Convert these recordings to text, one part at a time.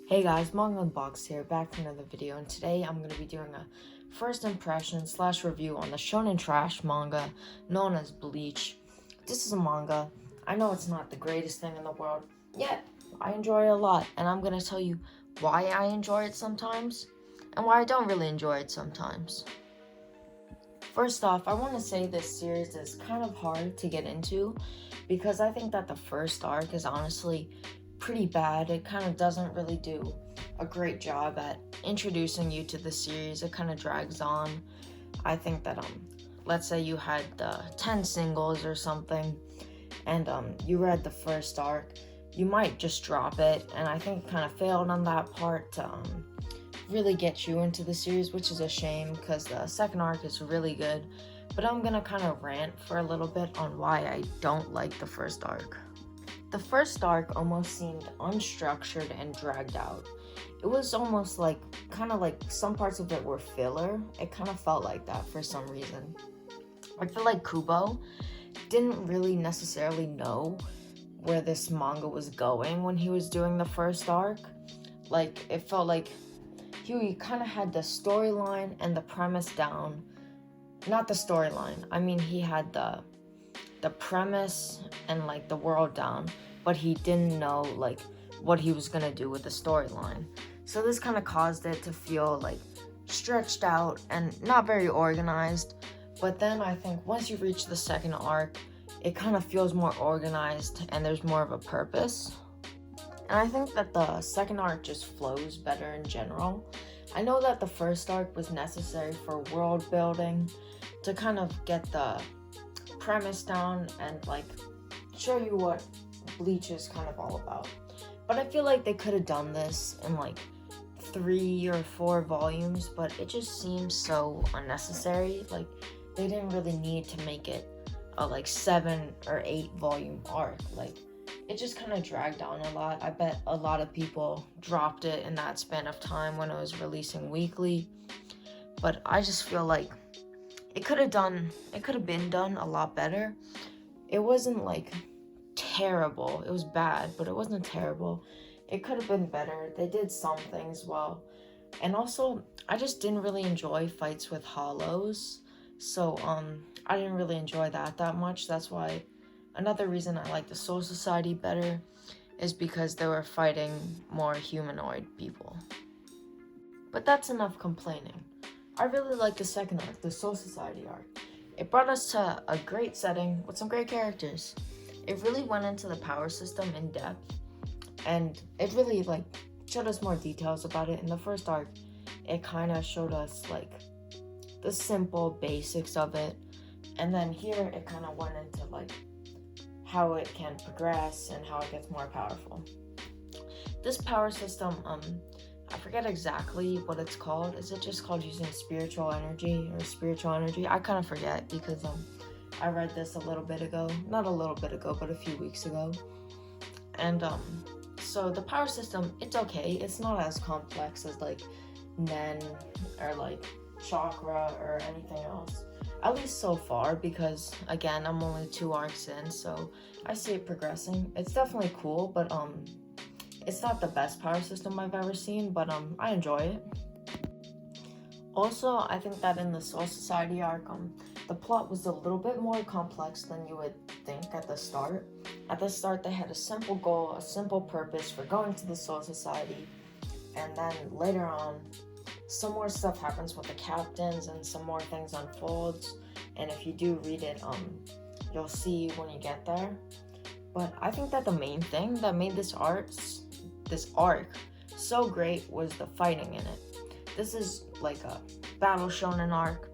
Hey guys, Manga Unboxed here, back for another video, and today I'm going to be doing a first impression / review on the shonen trash manga known as Bleach. This is a manga. I know it's not the greatest thing in the world, yet I enjoy it a lot, and I'm going to tell you why I enjoy it sometimes, and why I don't really enjoy it sometimes. First off, I want to say this series is kind of hard to get into, because I think that the first arc is honestly pretty bad. It kind of doesn't really do a great job at introducing you to the series. It kind of drags on. I think that let's say you had 10 singles or something, and you read the first arc, you might just drop it, and I think it kind of failed on that part to really get you into the series, which is a shame because the second arc is really good. But I'm gonna kind of rant for a little bit on why I don't like the first arc. The first arc almost seemed unstructured and dragged out. It was almost like, kind of like some parts of it were filler. It kind of felt like that for some reason. I feel like Kubo didn't really necessarily know where this manga was going when he was doing the first arc. Like, it felt like he kind of had the storyline and the premise down. Not the storyline, I mean he had the premise and like the world down, but he didn't know like what he was gonna do with the storyline. So this kind of caused it to feel like stretched out and not very organized. But then I think once you reach the second arc, it kind of feels more organized and there's more of a purpose. And I think that the second arc just flows better in general. I know that the first arc was necessary for world building, to kind of get the premise down and like show you what Bleach is kind of all about. But I feel like they could have done this in like 3 or 4 volumes, but it just seems so unnecessary. Like they didn't really need to make it a like 7 or 8 volume arc. Like it just kind of dragged on a lot. I bet a lot of people dropped it in that span of time when it was releasing weekly. But I just feel like it could have been done a lot better. It wasn't like terrible. It was bad, but it wasn't terrible. It could have been better. They did some things well. And also, I just didn't really enjoy fights with hollows. So, I didn't really enjoy that much. That's why another reason I like the Soul Society better is because they were fighting more humanoid people. But that's enough complaining. I really like the second arc, the Soul Society arc. It brought us to a great setting with some great characters. It really went into the power system in depth, and it really like showed us more details about it. In the first arc, it kind of showed us like the simple basics of it, and then here it kind of went into like how it can progress and how it gets more powerful. This power system, I forget exactly what it's called. Is it just called using spiritual energy or spiritual energy? I kind of forget because I read this a little bit ago. Not a little bit ago, but a few weeks ago. And so the power system, it's okay. It's not as complex as like Nen or like chakra or anything else. At least so far, because again, I'm only 2 arcs in, so I see it progressing. It's definitely cool, but it's not the best power system I've ever seen, but I enjoy it. Also, I think that in the Soul Society arc, the plot was a little bit more complex than you would think at the start. At the start, they had a simple goal, a simple purpose for going to the Soul Society, and then later on, some more stuff happens with the captains and some more things unfolds. And if you do read it, you'll see when you get there. But I think that the main thing that made this arc so great was the fighting in it. This is like a battle shonen arc,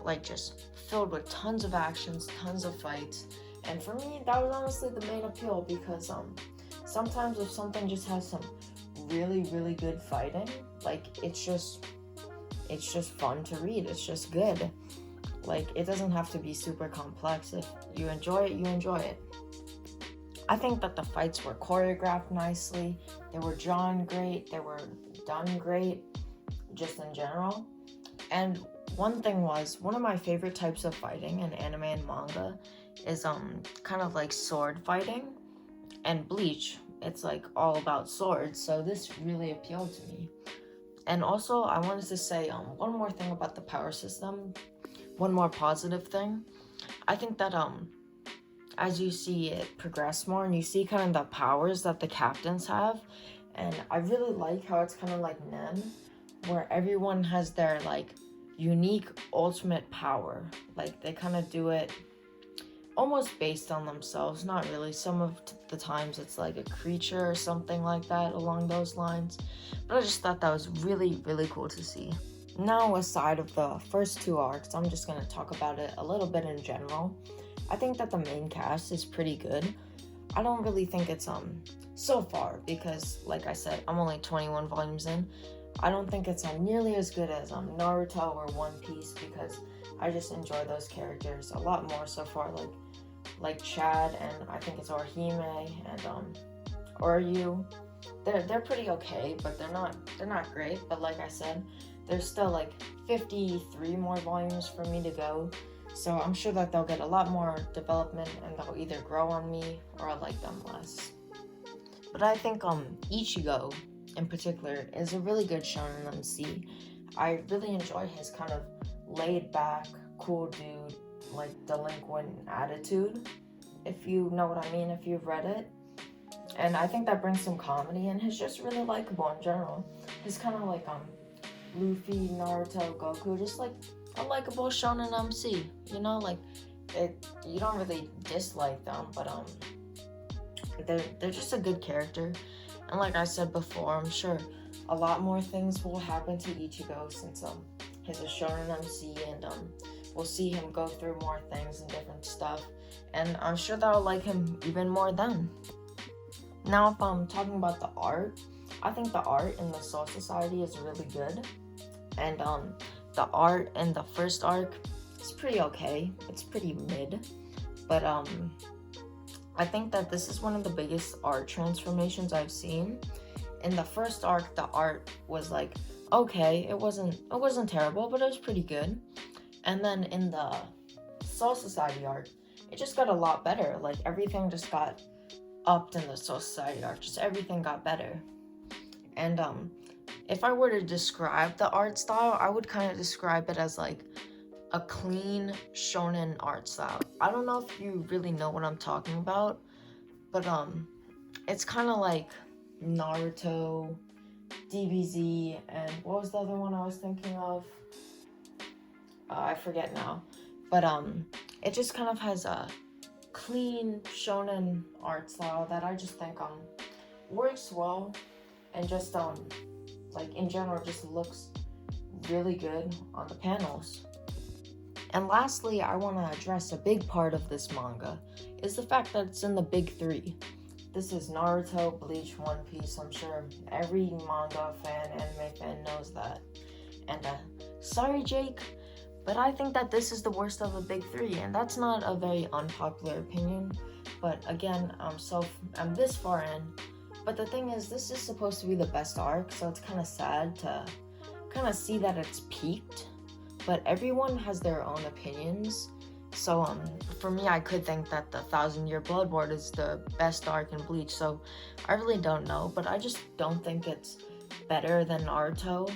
like just filled with tons of actions, tons of fights. And for me, that was honestly the main appeal, because sometimes if something just has some really, really good fighting, like it's just fun to read. It's just good. Like it doesn't have to be super complex. If you enjoy it, you enjoy it. I think that the fights were choreographed nicely. They were drawn great. They were done great, just in general. And one thing was, one of my favorite types of fighting in anime and manga is kind of like sword fighting. And Bleach it's like all about swords, so this really appealed to me. And also, I wanted to say one more thing about the power system, one more positive thing. I think that as you see it progress more and you see kind of the powers that the captains have, and I really like how it's kind of like Nen, where everyone has their like unique ultimate power. Like they kind of do it almost based on themselves, not really. Some of the times it's like a creature or something like that along those lines, but I just thought that was really, really cool to see. Now, aside of the first two arcs, I'm just going to talk about it a little bit in general. I think that the main cast is pretty good. I don't really think it's so far, because like I said, I'm only 21 volumes in. I don't think it's nearly as good as Naruto or One Piece, because I just enjoy those characters a lot more so far, like Chad, and I think it's Orihime and Oryu. They're pretty okay, but they're not great. But like I said, there's still like 53 more volumes for me to go, so I'm sure that they'll get a lot more development and they'll either grow on me or I like them less. But I think Ichigo in particular is a really good shonen MC. I really enjoy his kind of laid back, cool dude, like delinquent attitude, if you know what I mean, if you've read it. And I think that brings some comedy, and he's just really likable in general. He's kind of like Luffy, Naruto, Goku, just like a likable shonen MC, you know, like you don't really dislike them, but they're just a good character. And like I said before, I'm sure a lot more things will happen to Ichigo since he's a shonen MC, and we'll see him go through more things and different stuff, and I'm sure that I'll like him even more then. Now, if I'm talking about the art, I think the art in the Soul Society is really good, and the art in the first arc is pretty okay. It's pretty mid, but I think that this is one of the biggest art transformations I've seen. In the first arc, the art was like okay, it wasn't terrible, but it was pretty good. And then in the Soul Society arc, it just got a lot better. Like everything just got upped in the Soul Society arc. Just everything got better. And if I were to describe the art style, I would kind of describe it as like a clean shonen art style. I don't know if you really know what I'm talking about, but it's kind of like Naruto, DBZ, and what was the other one I was thinking of? I forget now. But it just kind of has a clean shonen art style that I just think works well, and just like in general just looks really good on the panels. And lastly, I want to address a big part of this manga is the fact that it's in the big three. This is Naruto, Bleach, One Piece. I'm sure every manga fan, anime fan knows that. And sorry Jake, but I think that this is the worst of the big three, and that's not a very unpopular opinion. But again, I'm this far in. But the thing is, this is supposed to be the best arc, so it's kind of sad to kind of see that it's peaked. But everyone has their own opinions. So for me, I could think that the 1,000-Year Blood War is the best arc in Bleach. So I really don't know, but I just don't think it's better than Naruto,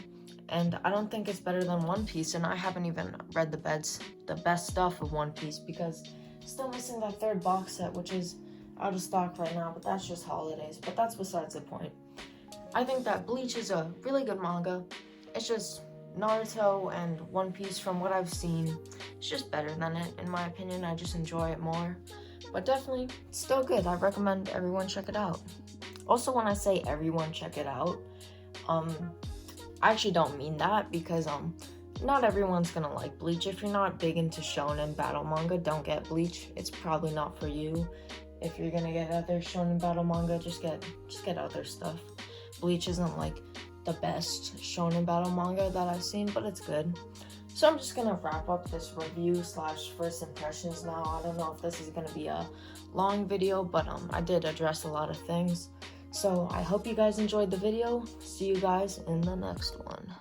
and I don't think it's better than One Piece. And I haven't even read the best stuff of One Piece, because still missing that third box set, which is out of stock right now. But that's just holidays. But that's besides the point. I think that Bleach is a really good manga. It's just Naruto and One Piece, from what I've seen, it's just better than it, in my opinion. I just enjoy it more, but definitely still good. I recommend everyone check it out. Also, when I say everyone check it out, I actually don't mean that, because not everyone's gonna like Bleach. If you're not big into shonen battle manga, don't get Bleach. It's probably not for you. If you're gonna get other shonen battle manga, just get other stuff. Bleach isn't like the best shonen battle manga that I've seen, but it's good. So I'm just gonna wrap up this review / first impressions now. I don't know if this is gonna be a long video, but I did address a lot of things. So I hope you guys enjoyed the video. See you guys in the next one.